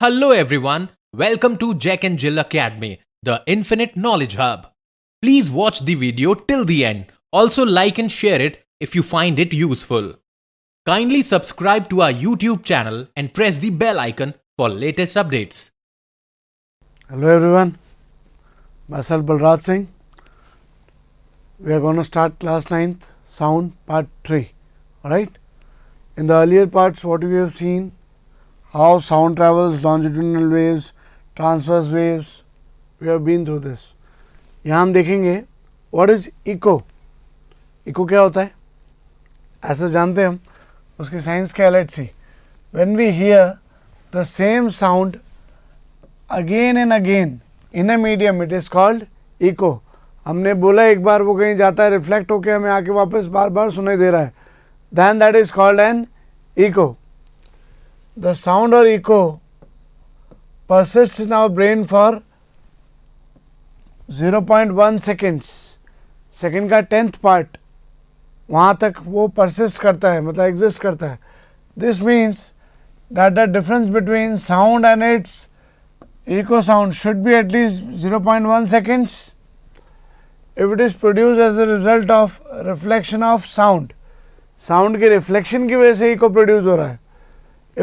Hello everyone, welcome to Jack and Jill Academy, the Infinite Knowledge Hub. Please watch the video till the end. Also like and share it if you find it useful. Kindly subscribe to our YouTube channel and press the bell icon for latest updates. Hello everyone, myself Balraj Singh. We are going to start class 9th sound part 3. Alright. In the earlier parts, what we have seen, how sound travels, longitudinal waves, transverse waves, we have been through this. यहाँ हम देखेंगे what is echo. Echo क्या होता है? ऐसे जानते हैं हम, उसकी साइंस क्या है, let's see. When we hear the same sound again and again in a medium, it is called echo. हमने बोला एक बार वो कहीं जाता है, रिफ्लेक्ट होकर हमें आके वापस बार बार सुनाई दे रहा है, then that is called an echo. The sound or echo persists in our brain for 0.1 seconds. Second का 10th पार्ट वहाँ तक वो परसिस्ट करता है, मतलब एग्जिस्ट करता है. This means that the difference between sound and it's echo sound should be at least 0.1 seconds if it is produced as a result of reflection of sound. Sound के reflection की वजह से echo produce हो रहा है.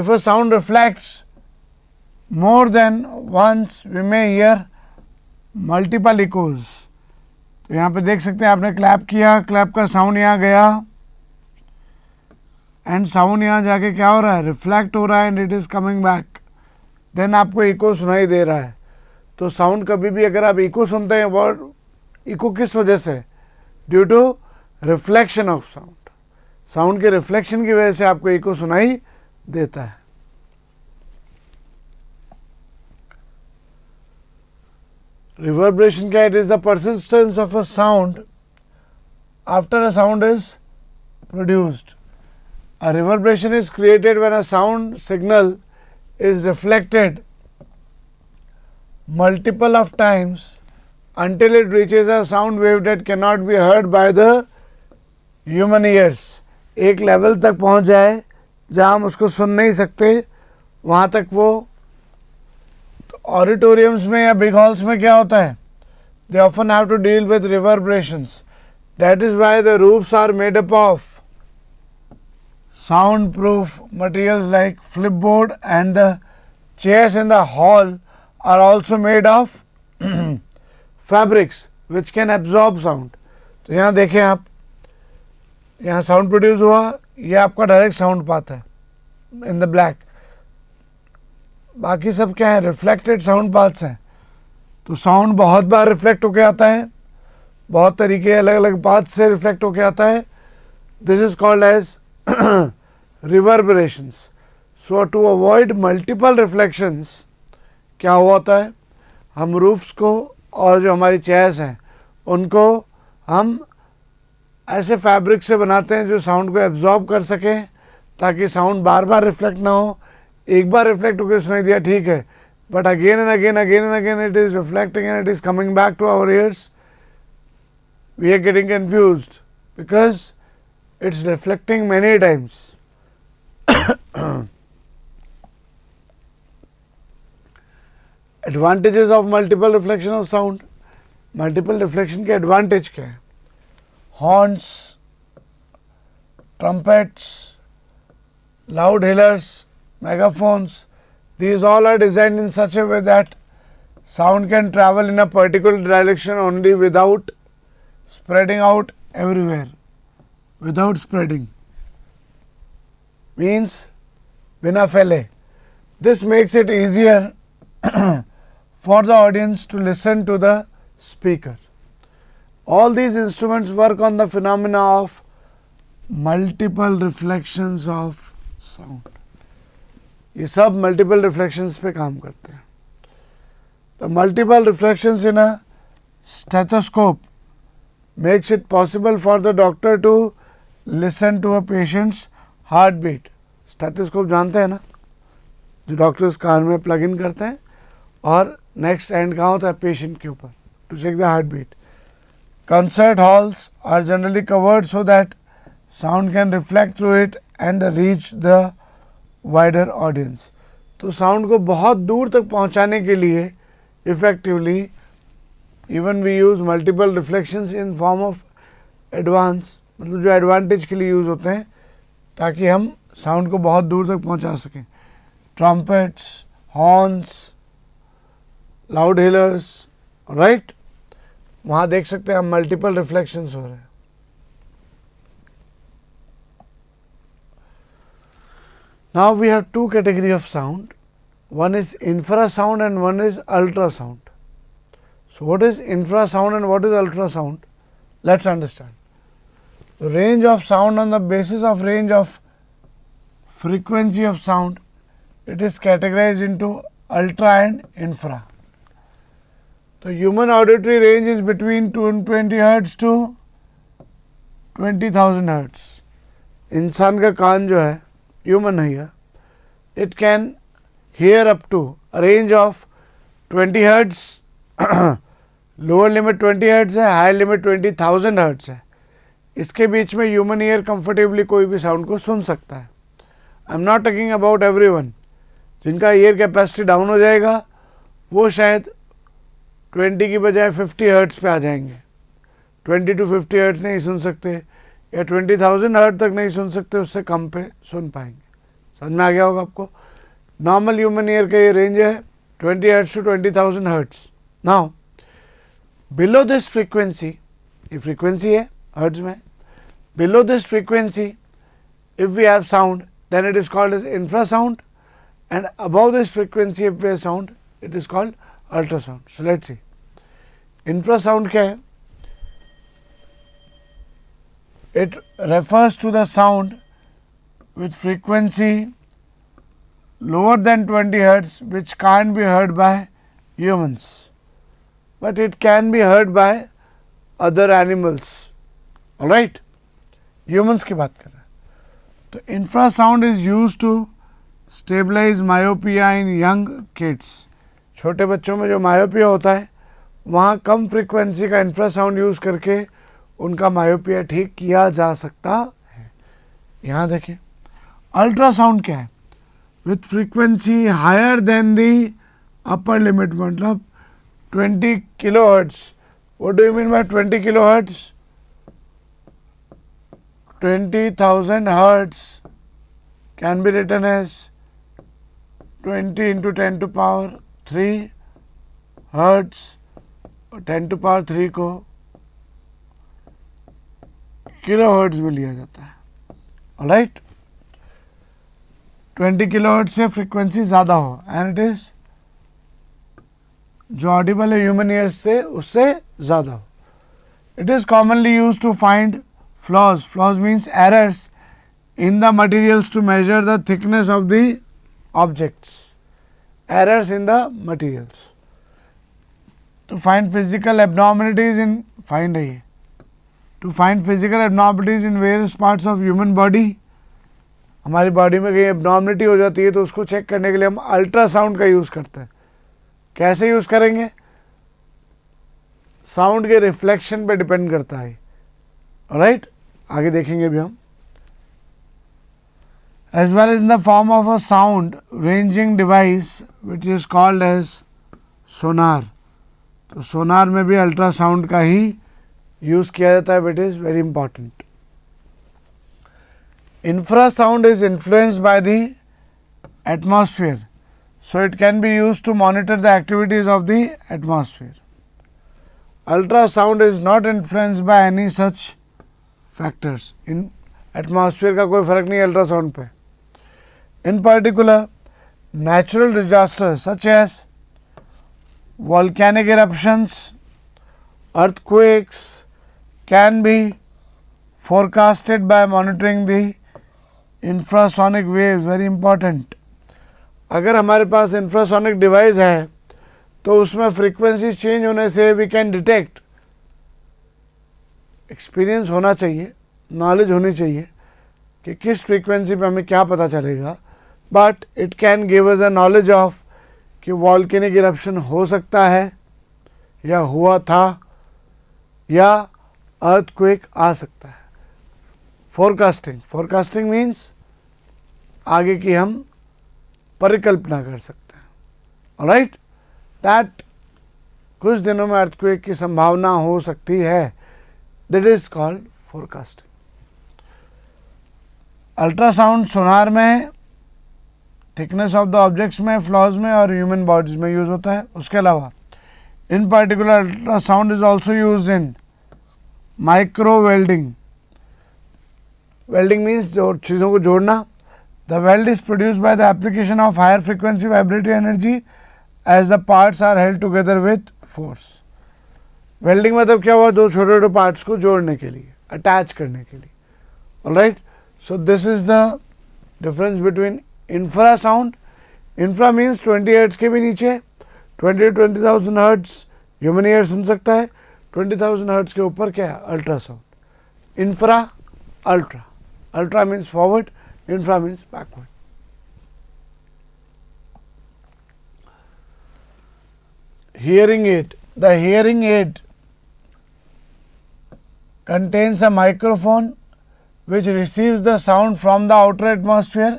If a sound reflects more than once, we may hear multiple echoes. तो यहाँ पे देख सकते हैं, आपने क्लैप किया, क्लैप का साउंड यहाँ गया एंड साउंड यहाँ जाके क्या हो रहा है, रिफ्लेक्ट हो रहा है and it is coming back, then आपको इको सुनाई दे रहा है. तो साउंड कभी भी अगर आप इको सुनते हैं, वो इको किस वजह से, due to reflection of sound. Sound के रिफ्लेक्शन की वजह से आपको इको सुनाई देता है. रिवर्बरेशन क्या है? It is the persistence of a sound after a sound is produced. A reverberation is created when a sound signal is reflected multiple of times until it reaches a sound wave that cannot be heard by the human ears. एक level तक पहुंच जाए जहां हम उसको सुन नहीं सकते, वहां तक वो. ऑडिटोरियम्स में या बिग हॉल्स में क्या होता है, they often have to deal with reverberations. That is why the roofs are made up of soundproof materials like flipboard, and the chairs in the hall are also made of fabrics which can absorb sound. तो यहाँ देखें आप, यहाँ sound produce हुआ, ये आपका direct sound path है in the black. बाकी सब क्या है, रिफ्लेक्टेड साउंड पाथ्स हैं. तो साउंड बहुत बार रिफ्लेक्ट होके आता है, बहुत तरीके अलग अलग पाथ से रिफ्लेक्ट होके आता है. This is called as reverberations. So to avoid multiple reflections, क्या हुआ होता है, हम roofs को और जो हमारी chairs हैं उनको हम ऐसे फैब्रिक से बनाते हैं जो साउंड को एब्जॉर्ब कर सकें, ताकि साउंड बार बार रिफ्लेक्ट ना हो. एक बार रिफ्लेक्ट होकर सुनाई दिया ठीक है, but again and again it is reflecting and it is coming back to our ears. We are getting confused because it's reflecting many times. Advantages of multiple reflection of sound. Multiple reflection के advantage क्या है? Horns, trumpets, loud hailers, megaphones, these all are designed in such a way that sound can travel in a particular direction only without spreading out everywhere. Without spreading means बिना फैले. This makes it easier for the audience to listen to the speaker. All these instruments work on the phenomena of multiple reflections of sound. ये सब multiple reflections पे काम करते हैं. The multiple reflections in a stethoscope makes it possible for the doctor to listen to a patient's heartbeat. Stethoscope जानते हैं ना, जो डॉक्टर्स कान में प्लग इन करते हैं और नेक्स्ट एंड कहाँ होता है, पेशेंट के ऊपर, to check the heart beat. Concert halls are generally covered so that sound can reflect through it and reach the wider audience. तो साउंड को बहुत दूर तक पहुंचाने के लिए effectively even we use multiple reflections in form of advance, मतलब जो एडवांटेज के लिए यूज़ होते हैं ताकि हम साउंड को बहुत दूर तक पहुंचा सकें. Trumpets, horns, loud healers, right, वहाँ देख सकते हैं हम मल्टीपल रिफ्लेक्शंस हो रहे हैं. Now we have two categories of sound. One is infrasound and one is ultrasound. So what is infrasound and what is ultrasound? Let's understand. The range of sound on the basis of range of frequency of sound, it is categorized into ultra and infra. The human auditory range is between 220 Hz to 20,000 Hz. इंसान का कान जो है human है, it can hear up to a range of 20 Hz, lower limit 20 Hz है, higher limit 20,000 Hz है. इसके बीच में human ear comfortably कोई भी साउंड को सुन सकता है. I am not talking about everyone. जिनका ईयर कैपेसिटी डाउन हो जाएगा वो शायद 20 की बजाय 50 हर्ट्ज पे आ जाएंगे. 20 to 50 हर्ट्ज नहीं सुन सकते या 20,000 हर्ट्ज तक नहीं सुन सकते, उससे कम पे सुन पाएंगे. समझ में आ गया होगा आपको. नॉर्मल ह्यूमन ईयर का ये रेंज है 20 hertz to 20,000 hertz. Now below this frequency, ये फ्रीक्वेंसी है हर्ट्ज में, below this frequency if we have sound then it is called as infrasound, and above this frequency if we have sound it is called ultrasound. So let's see infrasound क्या है. It refers to the sound with frequency lower than 20 hertz which can't be heard by humans but it can be heard by other animals. Alright, humans की बात कर रहे हैं. तो infrasound is use to stabilise myopia in young kids. छोटे बच्चों में जो मायोपिया होता है वहाँ कम फ्रीक्वेंसी का इंफ्रासाउंड यूज़ करके उनका मायोपिया ठीक किया जा सकता है. यहाँ देखिए अल्ट्रासाउंड क्या है. With frequency higher than the upper limit, मतलब 20 kilohertz. What do you mean by 20 kilohertz? 20,000 hertz can be written as 20 into 10 to power 3 hertz, और 10 to power 3 को किलो हर्ट्ज में लिया जाता है. ऑलराइट, 20 किलो हर्ट्ज से फ्रीक्वेंसी ज़्यादा हो एंड इट इज जो ऑडिबल है ह्यूमन ईयर्स से उससे ज़्यादा हो. It is commonly use to find flaws. Flaws means errors in the materials to measure the thickness of the objects. Errors in the materials. To find physical abnormalities in physical abnormalities in various parts of human body. हमारी body में कहीं abnormality हो जाती है तो उसको check करने के लिए हम अल्ट्रासाउंड का यूज़ करते हैं. कैसे यूज़ करेंगे? साउंड के रिफ्लेक्शन पे डिपेंड करता है. राइट, आगे देखेंगे भी हम. As well is in the form of a sound ranging device which is called as sonar. तो सोनार में भी अल्ट्रासाउंड का ही यूज किया जाता है, which is very important. Infrasound is influenced by the atmosphere, so it can be use to monitor the activities of the atmosphere. Ultrasound is not influenced by any such factors. इन atmosphere का कोई फर्क नहीं है ultrasound पे. In particular natural disaster such as volcanic eruptions, earthquakes can be forecasted by monitoring the infrasonic waves. Very important. अगर हमारे पास infrasonic device है तो उसमें फ्रीक्वेंसी चेंज होने से वी कैन डिटेक्ट. एक्सपीरियंस होना चाहिए, नॉलेज होनी चाहिए कि किस फ्रीक्वेंसी पे हमें क्या पता चलेगा, but it can give us a knowledge of कि वॉल्केनिक इरप्शन हो सकता है या हुआ था या अर्थक्वेक आ सकता है. फोरकास्टिंग मीन्स आगे की हम परिकल्पना कर सकते हैं. ऑलराइट, दैट कुछ दिनों में अर्थक्वेक की संभावना हो सकती है, that is called forecasting. Ultrasound sonar में, थिकनेस ऑफ द ऑब्जेक्ट्स में, फ्लॉज में और ह्यूमन बॉडीज में यूज होता है. उसके अलावा in particular ultrasound is also use in micro welding. Welding means जो चीज़ों को जोड़ना. The weld is produced by the application of higher frequency vibratory energy as the parts are held together with force. Welding मतलब क्या हुआ, दो छोटे छोटे पार्ट्स को जोड़ने के लिए, अटैच करने के लिए. Alright, so this is the difference between infrasound. Infra means 20 hertz के भी नीचे, 20,000 हर्ट्ज ह्यूमन ईयर सुन सकता है. 20,000 हर्ट्ज के ऊपर क्या है, ultrasound. Infra, ultra. Ultra means forward, infra means backward. Hearing aid. The hearing aid contains a microphone which receives the sound from the outer atmosphere.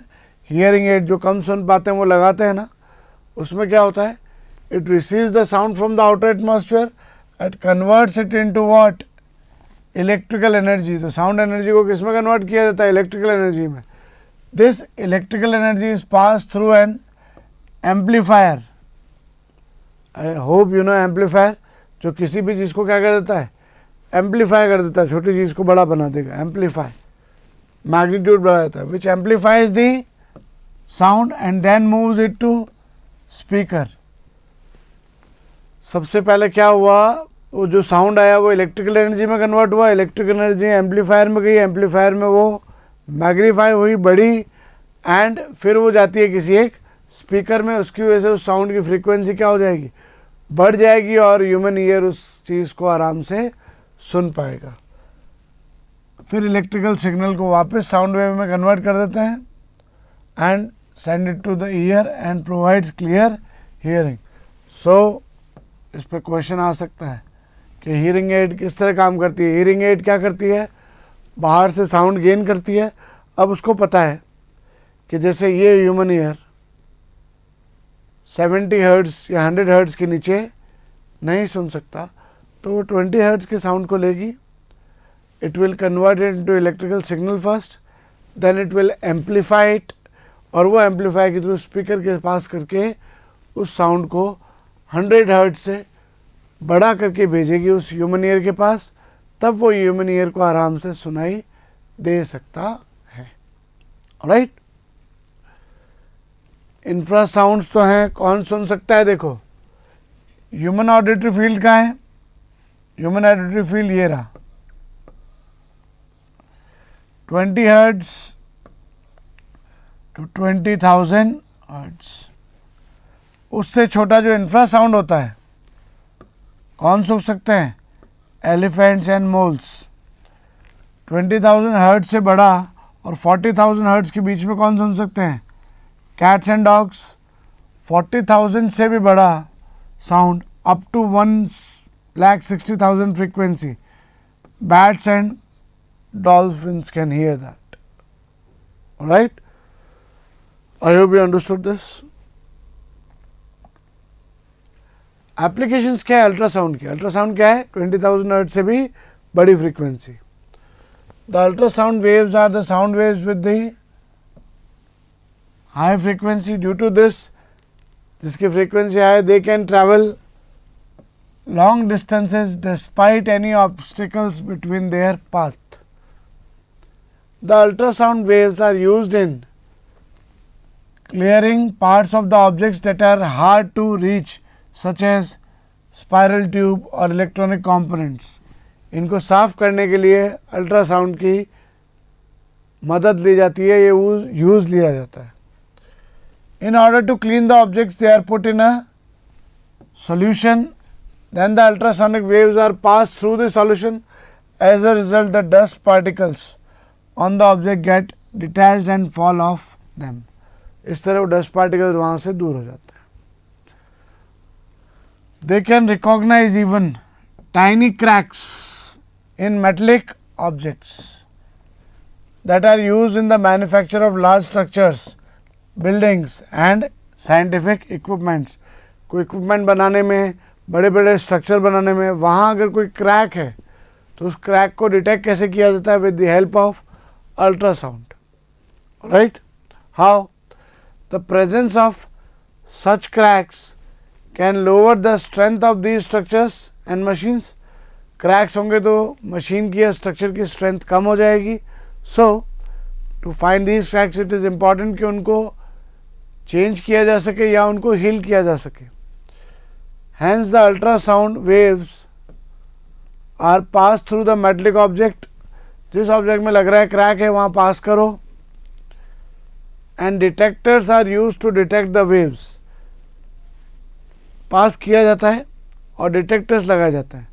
Hearing aid जो कम सुन पाते हैं वो लगाते हैं ना, उसमें क्या होता है, it receives the sound from the outer atmosphere and converts it into what? Electrical energy. तो sound energy को किस में convert किया जाता है, electrical energy में. This electrical energy is passed through an amplifier. I hope you know amplifier, जो किसी भी चीज़ को क्या कर देता है, एम्पलीफाई कर देता है, छोटी चीज़ को बड़ा बना देगा. एम्पलीफाई, मैग्नीट्यूड बढ़ा देता है, which amplifies the sound and then moves it to speaker. सबसे पहले क्या हुआ, वो जो साउंड आया वो इलेक्ट्रिकल एनर्जी में कन्वर्ट हुआ, इलेक्ट्रिकल एनर्जी एम्पलीफायर में गई, एम्पलीफायर में वो मैग्नीफाई हुई, बड़ी, एंड फिर वो जाती है किसी एक स्पीकर में. उसकी वजह से उस साउंड की फ्रीक्वेंसी क्या हो जाएगी, बढ़ जाएगी, और ह्यूमन ईयर उस चीज़ को आराम से सुन पाएगा. फिर इलेक्ट्रिकल सिग्नल को वापस साउंड वेव में कन्वर्ट कर देते हैं and send it to the ear and provides clear hearing. So इस पर क्वेश्चन आ सकता है कि हियरिंग एड किस तरह काम करती है. हियरिंग एड क्या करती है, बाहर से साउंड गेन करती है. अब उसको पता है कि जैसे ये ह्यूमन ईयर 70 हर्ट्ज या 100 हर्ट्ज के नीचे नहीं सुन सकता, तो वो 20 हर्ट्ज के साउंड को लेगी. It will convert it into electrical signal first, then it will amplify it, और वो एम्पलीफाई के थ्रू स्पीकर के पास करके उस साउंड को 100 हर्ट्ज से बड़ा करके भेजेगी उस ह्यूमन ईयर के पास. तब वो ह्यूमन ईयर को आराम से सुनाई दे सकता है. ऑलराइट, इंफ्रासाउंड्स तो हैं, कौन सुन सकता है, देखो ह्यूमन ऑडिटरी फील्ड कहाँ है, ह्यूमन ऑडिटरी फील्ड ये रहा, 20 हर्ट्ज टू 20,000 हर्ट्ज. उससे छोटा जो इंफ्रासाउंड होता है, कौन सुन सकते हैं, एलिफेंट्स एंड मोल्स. 20,000 हर्ट्ज से बड़ा और 40,000 हर्ट्ज के बीच में कौन सुन सकते हैं, कैट्स एंड डॉग्स. 40,000 से भी बड़ा sound up to 1,60,000 frequency, bats and dolphins can hear that. Alright, I hope you understood this. Applications क्या है अल्ट्रासाउंड की, अल्ट्रासाउंड क्या है, 20,000 हर्ट्ज से भी बड़ी frequency. The ultrasound waves are the sound waves with the high frequency. Due to this, जिसकी frequency high, they can travel long distances despite any obstacles between their path. The ultrasound waves are used in clearing parts of the objects that are hard to reach, such as spiral tube or electronic components. इनको साफ करने के लिए ultrasound की मदद ली जाती है, ये यूज़ लिया जाता है. In order to clean the objects, they are put in a solution. Then the ultrasonic waves are passed through the solution. As a result, the dust particles on the object get detached and fall off them. इस तरह वो dust particles वहाँ से दूर हो जाते हैं. They can recognize even tiny cracks in metallic objects that are used in the manufacture of large structures buildings and scientific equipments. कोई इक्विपमेंट बनाने में, बड़े बड़े स्ट्रक्चर बनाने में, वहाँ अगर कोई क्रैक है तो उस क्रैक को डिटेक्ट कैसे किया जाता है? With the help of ultrasound, right? How? The presence of such cracks can lower the strength of these structures and machines. Cracks होंगे तो मशीन की या स्ट्रक्चर की स्ट्रेंथ कम हो जाएगी। So to find these cracks it is important कि उनको चेंज किया जा सके या उनको हील किया जा सके। Hence the ultrasound waves are pass through the metallic object. जिस ऑब्जेक्ट में लग रहा है क्रैक है वहाँ पास करो। And detectors are use to detect the waves. Pass किया जाता है और डिटेक्टर्स लगाया जाता है।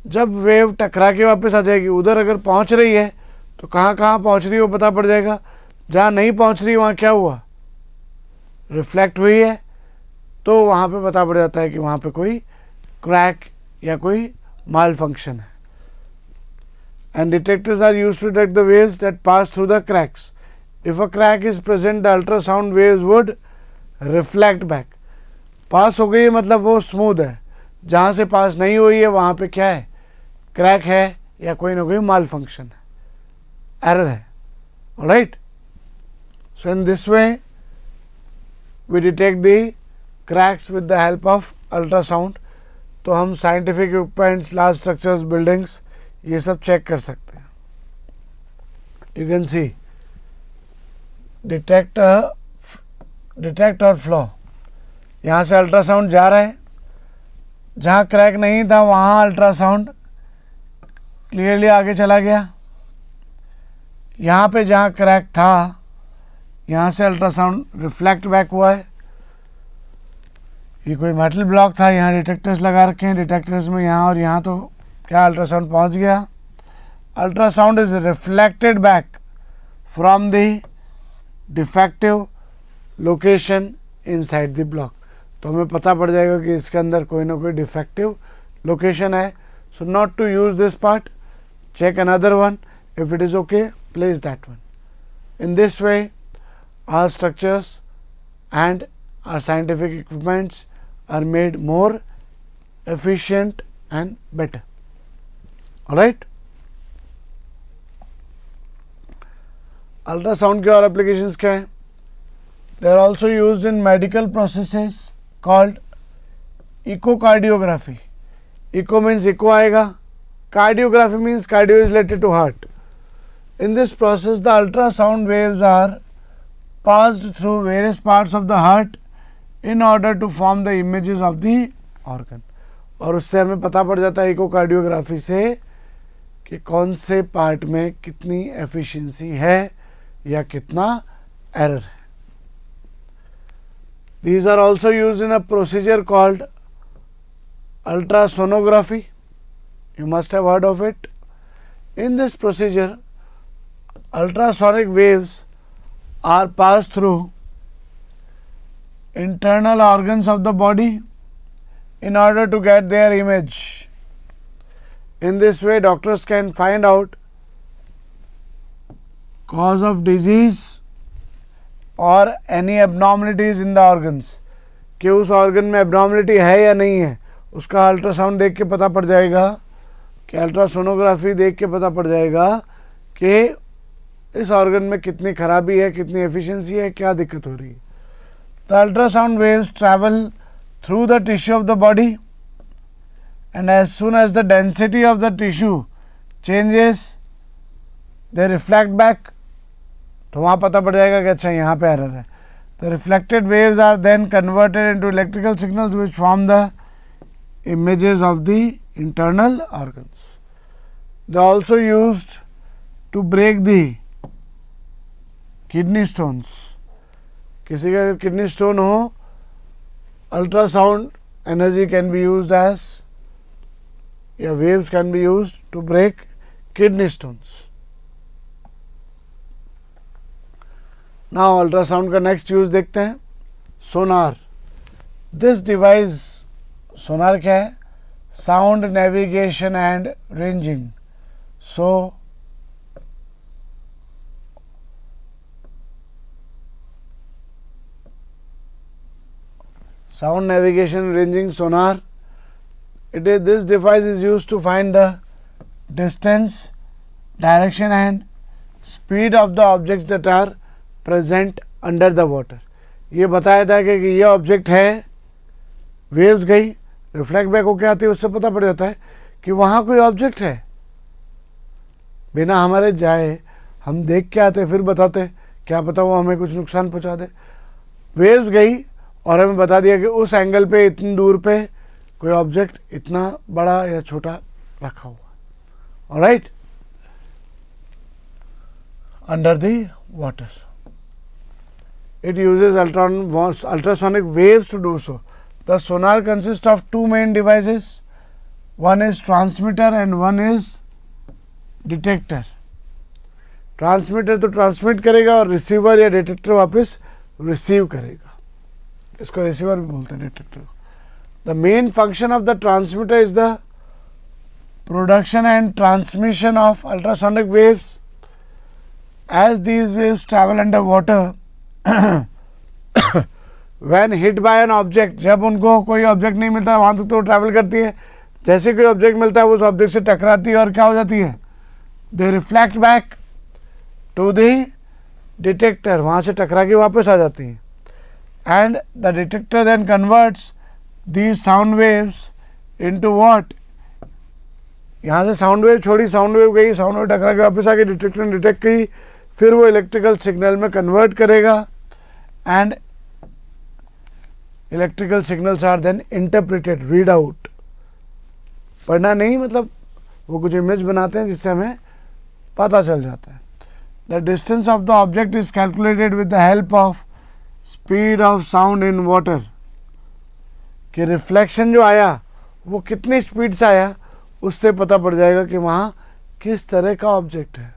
जब वेव टकरा के वापस आ जाएगी, उधर अगर पहुंच रही है तो कहाँ कहाँ पहुंच रही है वो पता पड़ जाएगा। जहाँ नहीं पहुंच रही वहाँ क्या हुआ? रिफ्लेक्ट हुई है, तो वहाँ पे पता पड़ जाता है कि वहाँ पे कोई क्रैक या कोई माल फंक्शन है। And detectors are use to detect the waves that pass through the cracks. If a crack is present the ultrasound waves would reflect back. Pass हो गई है मतलब वो स्मूथ है, जहाँ से पास नहीं हुई है वहाँ पे क्या है? क्रैक है या कोई ना कोई माल फंक्शन है, एरर है, right? So in this way we detect the cracks with the help of ultrasound. तो हम scientific equipments, large structures, buildings, ये सब चेक कर सकते हैं। यू कैन सी डिटेक्ट और फ्लॉ। यहाँ से अल्ट्रासाउंड जा रहा है, जहाँ क्रैक नहीं था वहाँ अल्ट्रासाउंड क्लियरली आगे चला गया। यहाँ पे जहाँ क्रैक था यहाँ से अल्ट्रासाउंड रिफ्लेक्ट बैक हुआ है। ये कोई मेटल ब्लॉक था, यहाँ डिटेक्टर्स लगा रखे हैं। डिटेक्टर्स में यहाँ और यहाँ तो क्या अल्ट्रासाउंड पहुँच गया। Ultrasound is reflected back from the defective location inside the block. तो हमें पता पड़ जाएगा कि इसके अंदर कोई ना कोई डिफेक्टिव लोकेशन है। So not to use this part, check another one. If it is okay, place that one. In this way, our structures and our scientific equipments are made more efficient and better. All right? Ultrasound के और applications क्या हैं? They are also used in medical processes called echocardiography. Echo means echo आएगा. Cardiography means cardio is related to heart. In this process, the ultrasound waves are passed through various parts of the heart in order to form the images of the organ. और उससे हमें पता पड़ जाता है echocardiography से कि कौन से पार्ट में कितनी एफिशिएंसी है या कितना एरर है. These are also used in a procedure called ultrasonography. You must have heard of it. In this procedure, ultrasonic waves are passed through internal organs of the body in order to get their image. In this way, doctors can find out cause of disease और any abnormalities in the organs. कि उस organ में abnormality है या नहीं है, उसका ultrasound देख के पता पड़ जाएगा, कि अल्ट्रासोनोग्राफी देख के पता पड़ जाएगा कि इस ऑर्गन में कितनी खराबी है, कितनी एफिशिएंसी है, क्या दिक्कत हो रही है. The ultrasound waves travel through the tissue of the body and as soon as the density of the tissue changes they reflect back. तो वहाँ पता पड़ जाएगा कि अच्छा यहाँ पे एरर है. The reflected waves are then converted into electrical signals which form the images of the internal organs. They are also used to break the kidney stones. किसी का अगर किडनी स्टोन हो, ultrasound energy can be used as या waves can be used to break kidney stones. Now ultrasound का next use देखते हैं, sonar. This device, sonar क्या है? Sound navigation and ranging. So sound navigation ranging sonar. This device is used to find the distance, direction and speed of the objects that are present under the water. ये बताया था कि ये object है, waves गई, reflect back होके आती है, उससे पता पड़ जाता है कि वहाँ कोई ऑब्जेक्ट है. बिना हमारे जाए हम देख के आते फिर बताते, क्या पता वो हमें कुछ नुकसान पहुँचा दे. वेव्स गई और हमें बता दिया कि उस एंगल पे इतनी दूर पे कोई ऑब्जेक्ट इतना बड़ा या छोटा रखा हुआ. Alright, under the water. It uses ultrasonic waves to do so. The sonar consists of two main devices. One is transmitter and one is detector. Transmitter तो ट्रांसमिट करेगा और रिसीवर या डिटेक्टर वापस रिसीव करेगा. इसको रिसीवर भी बोलते हैं, डिटेक्टर को. The main function of the transmitter is the production and transmission of ultrasonic waves. As these waves travel under water, when hit by an object, जब उनको कोई ऑब्जेक्ट नहीं मिलता वहाँ तक तो ट्रैवल करती है. जैसे कोई ऑब्जेक्ट मिलता है वो उस ऑब्जेक्ट से टकराती है और क्या हो जाती है, they reflect back to the detector, वहाँ से टकरा के वापस आ जाती हैं. And the detector then converts these sound waves into what, यहाँ से साउंड वेव छोड़ी, साउंड वेव गई, साउंड वेव टकरा के वापस आ गई, डिटेक्टर ने डिटेक्ट की, फिर वो इलेक्ट्रिकल सिग्नल में कन्वर्ट करेगा. And electrical signals are then interpreted, read out. पढ़ना नहीं, मतलब वो कुछ इमेज बनाते हैं जिससे हमें पता चल जाता है. The distance of the object is calculated with the help of speed of sound in water. कि रिफ्लेक्शन जो आया वो कितनी स्पीड से आया, उससे पता पड़ जाएगा कि वहाँ किस तरह का ऑब्जेक्ट है.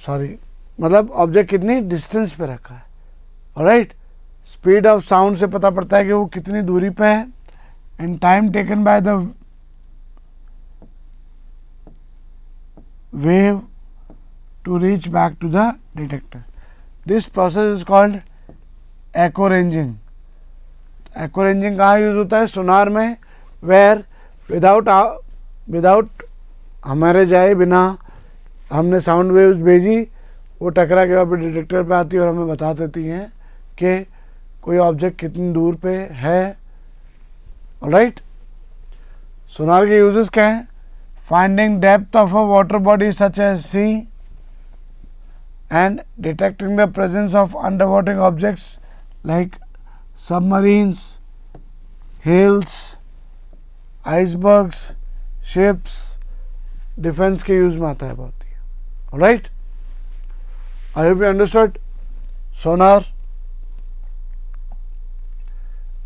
सॉरी, मतलब ऑब्जेक्ट कितनी डिस्टेंस पे रखा है. ऑलराइट, स्पीड ऑफ साउंड से पता पड़ता है कि वो कितनी दूरी पे है. And time taken by the wave to reach back to the detector. This process is called echo ranging. Echo ranging कहाँ यूज होता है, सोनार में, वेयर विदाउट हमारे जाए बिना हमने साउंड वेव्स भेजी, वो टकरा के वापस डिटेक्टर पे आती है और हमें बता देती हैं कि कोई ऑब्जेक्ट कितनी दूर पे है. ऑलराइट, सोनार के यूजेस क्या हैं, finding depth of a water body such as sea and detecting the presence of underwater objects like submarines, hills, icebergs, ships. Defence के यूज में आता है बहुत ही. Alright, I hope you understood. Sonar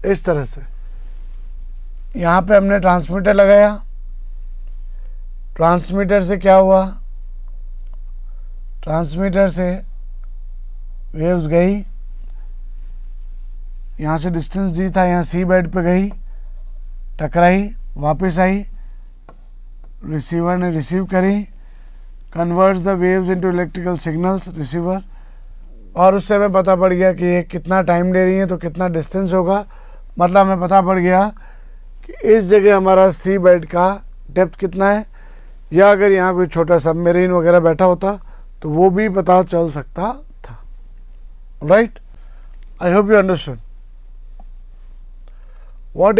इस तरह से, यहाँ पे हमने ट्रांसमीटर लगाया. ट्रांसमीटर से क्या हुआ, ट्रांसमीटर से वेव्स गई, यहाँ से डिस्टेंस दी था, यहाँ सी बेड पे गई, टकराई, वापस आई, रिसीवर ने रिसीव करी, converts the waves into electrical signals, receiver. और उससे हमें पता पड़ गया कि ये कितना टाइम ले रही है तो कितना डिस्टेंस होगा. मतलब हमें पता पड़ गया कि इस जगह हमारा सी बेड का डेप्थ कितना है, या अगर यहाँ कोई छोटा सबमरीन वगैरह बैठा होता तो वो भी पता चल सकता था. Right, I hope you understood. What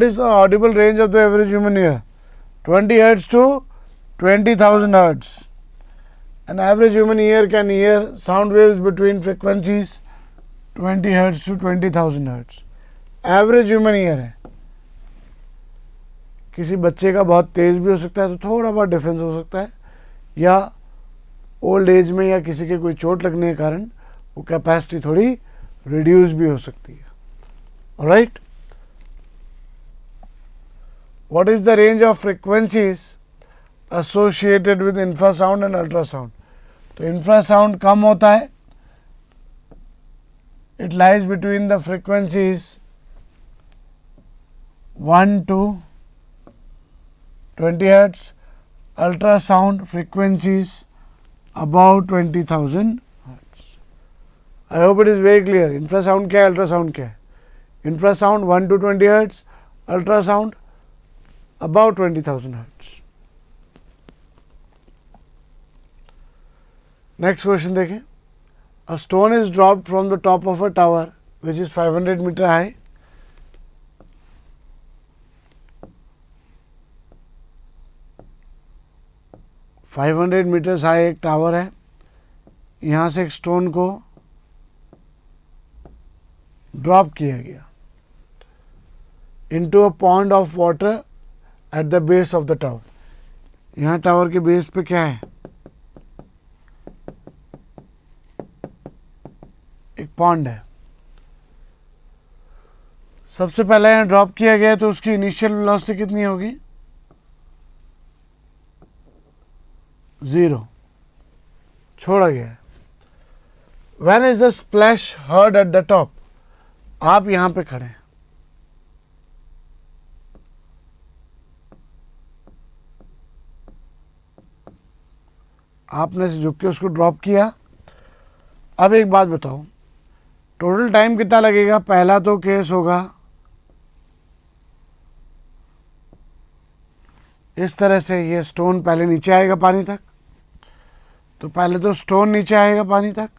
is the audible range of the average human ear? 20 Hz to 20,000 Hz. An average human ear can hear sound waves between frequencies 20 Hz to 20,000 Hz. Average human ear है. किसी बच्चे का बहुत तेज़ भी हो सकता है तो थोड़ा बहुत डिफरेंस हो सकता है, या ओल्ड एज में या किसी के कोई चोट लगने के कारण वो कैपेसिटी थोड़ी रिड्यूस भी हो सकती है. Alright, what is the range of frequencies associated with infrasound and ultrasound? तो infrasound कम होता है, it lies between the frequencies 1 to 20 Hz. Ultrasound frequencies about 20,000 Hz. I hope it is very clear. Infrasound क्या है, ultrasound क्या है? Infrasound 1 to 20 hertz, ultrasound about 20,000 hertz. Next question देखें. A stone is dropped from the top of a tower which is 500 metre high. Five 500 metres high एक tower है. यहाँ से एक स्टोन को ड्रॉप किया गया into a pond of water at the base of the tower. यहाँ tower के बेस पे क्या है? एक पॉन्ड है. सबसे पहले यहाँ ड्रॉप किया गया तो उसकी इनिशियल वेलोसिटी कितनी होगी? 0. छोड़ा गया. When is the splash heard at the top? आप यहां पे खड़े हैं. आपने से झुक के उसको ड्रॉप किया. अब एक बात बताओ, टोटल टाइम कितना लगेगा? पहला तो केस होगा इस तरह से, ये स्टोन पहले नीचे आएगा पानी तक, तो पहले तो स्टोन नीचे आएगा पानी तक,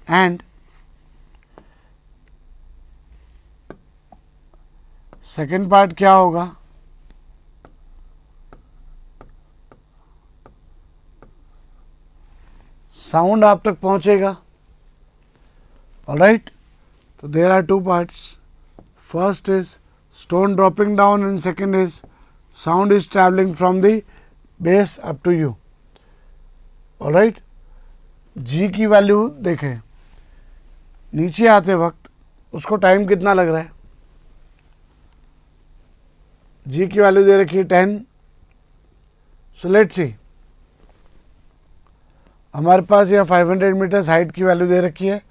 एंड सेकेंड पार्ट क्या होगा? साउंड आप तक पहुंचेगा. ऑलराइट, तो there are two parts. First is stone dropping down and second is sound is traveling from the base up to you. All right, G की वैल्यू देखें. नीचे आते वक्त उसको टाइम कितना लग रहा है? G की वैल्यू दे रखी है 10. सो लेट्स सी, हमारे पास यह 500 मीटर्स हाइट की वैल्यू दे रखी है.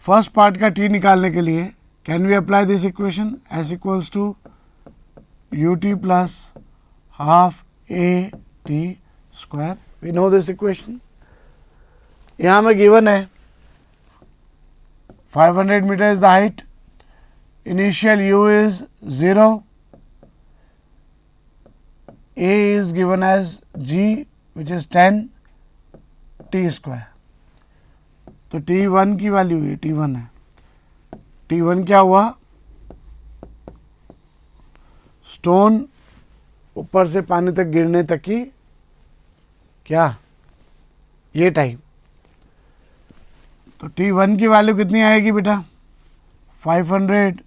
फर्स्ट पार्ट का T निकालने के लिए can we apply this equation? S equals to ut plus half a t square. We know this equation. यहाँ में given है 500 meter is the height. Initial u is 0. A is given as g which is 10 t square. तो T1 की value ये T1 है. T1 क्या हुआ? Stone ऊपर से पानी तक गिरने तक की क्या ये टाइम. तो T1 की वैल्यू कितनी आएगी बेटा? 500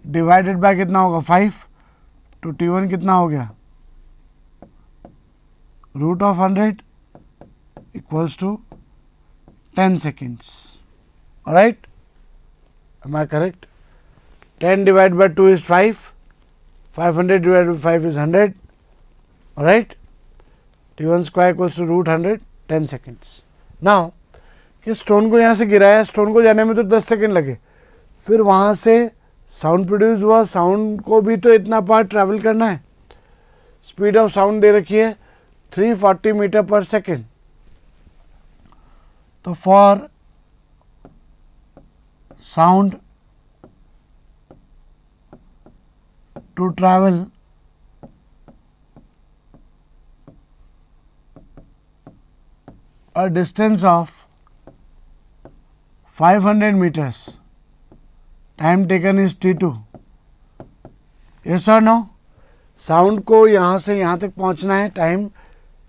डिवाइडेड बाय कितना होगा? 5. तो T1 कितना हो गया? Root of 100 equals to 10 seconds. Alright, am I correct? 10 divided by 2 is 5. 500 divided by 5 is 100. Alright? T1 square equals to root 100, 10 seconds. Now, कि स्टोन को यहाँ से गिराया, स्टोन को जाने में तो 10 सेकेंड लगे, फिर वहाँ से साउंड प्रोड्यूस हुआ, साउंड को भी तो इतना पार्ट ट्रैवल करना है. स्पीड ऑफ साउंड दे रखी है 340 मीटर पर सेकेंड. तो for sound to travel a distance of 500 meters, time taken is T2. Yes or no? Sound को यहाँ से यहाँ तक पहुँचना है, टाइम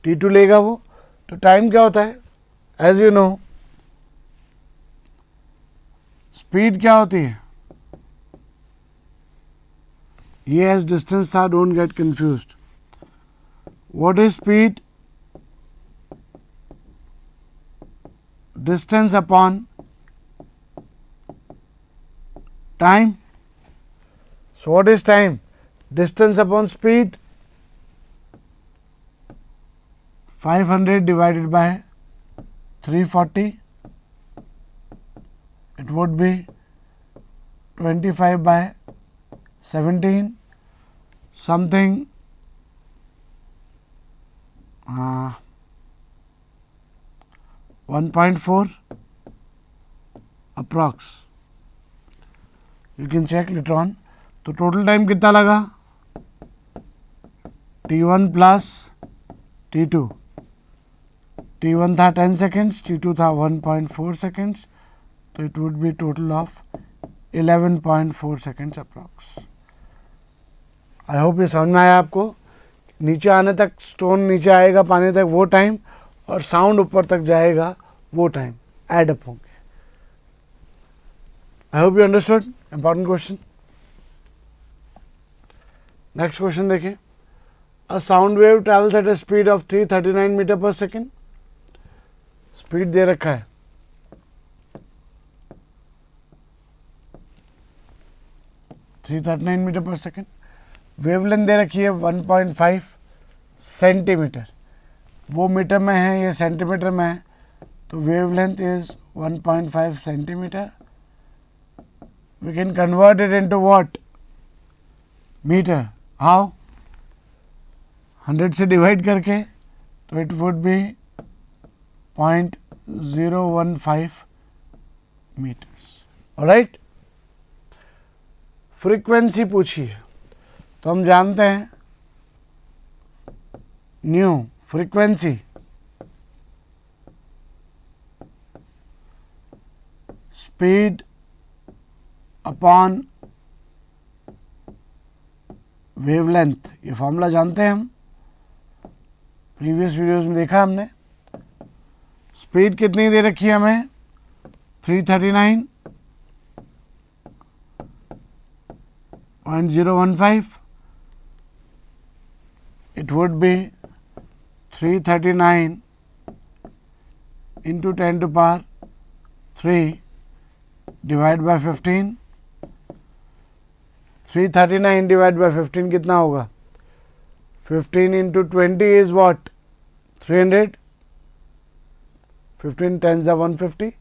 T2 लेगा वो. तो टाइम क्या होता है? एज यू नो, स्पीड क्या होती है? ये एज डिस्टेंस था, don't get confused. What is speed? Distance upon time. So what is time? Distance upon speed. 500 divided by 340, it would be 25 by 17, something 1 1.4 approx, you can check later on. तो total time कितना लगा? T1 plus T2. T1 था 10 seconds, T2 था 1.4 seconds, तो it would B total of 11.4 seconds approx. I hope ये समझ में आया आपको. नीचे आने तक, स्टोन नीचे आएगा पानी तक वो टाइम, और साउंड ऊपर तक जाएगा वो टाइम एड अप होंगे. I hope you understood. Important question. Next question देखिए. A sound wave travels at a speed of 339 metre पर सेकेंड. स्पीड दे रखा है 339 मीटर पर सेकेंड. वेवलेंथ दे रखी है 1.5 सेंटीमीटर. वो मीटर में है, ये सेंटीमीटर में है, तो wavelength is 1.5 centimetre. We can convert it into what? Metre. How? 100 से डिवाइड करके, तो it would be 0.015 metres. Alright. Frequency पूछी है, तो हम जानते हैं nu frequency speed upon wavelength. ये फॉर्मूला जानते हैं हम, प्रीवियस वीडियोस में देखा हमने. स्पीड कितनी दे रखी है हमें? 339.015. It would be 339 into 10 to power 3 divided by 15. 339 divided by 15 कितना होगा? 15 into 20 is what? 300. 15 tens are 150.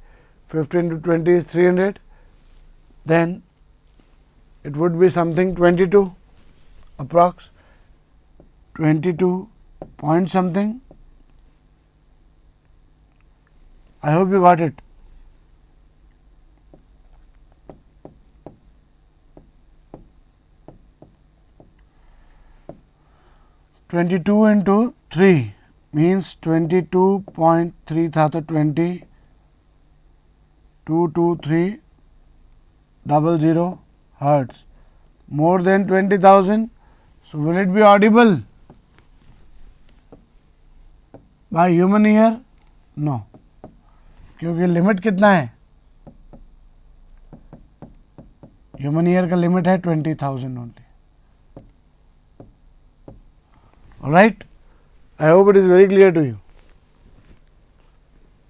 15 to 20 is 300. Then it would be something 22 approx. 22 point something. I hope you got it. (22 into 3 means 22.3 था, तो 222300 hertz. More than 20,000. So will it be audible by human ear? No, क्योंकि limit कितना है? Human ear का limit है 20,000 only. Alright, I hope it is very clear to you.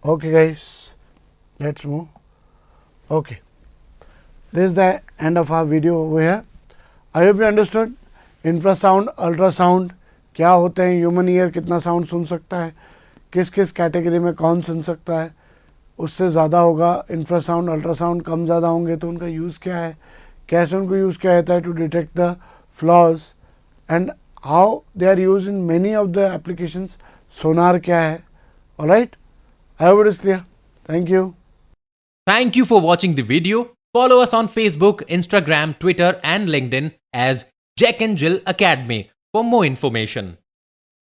Okay guys, let's move. Okay, this is the end of our video over here. I hope you understood. Infrasound, ultrasound क्या होते हैं, human ear कितना sound सुन सकता है, किस किस category में कौन सुन सकता है, उससे ज़्यादा होगा इंफ्रासाउंड, अल्ट्रासाउंड कम ज़्यादा होंगे तो उनका यूज़ क्या है, कैसे उनको यूज़ किया जाता है to detect the flaws, and how they are use in many of the applications. Sonar क्या है. Alright, I hope it is clear. Thank you. Thank you for watching the video. Follow us on Facebook, Instagram, Twitter, and LinkedIn as Jack and Jill Academy for more information.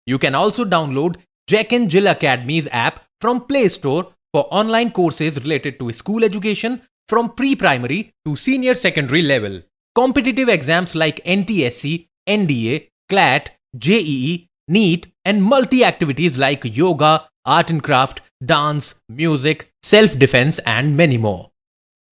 You can also download Jack and Jill Academy's app from Play Store for online courses related to school education from pre-primary to senior secondary level. Competitive exams like NTSC, NDA, CLAT, JEE, NEET, and multi-activities like yoga, art and craft, dance, music, self-defense, and many more.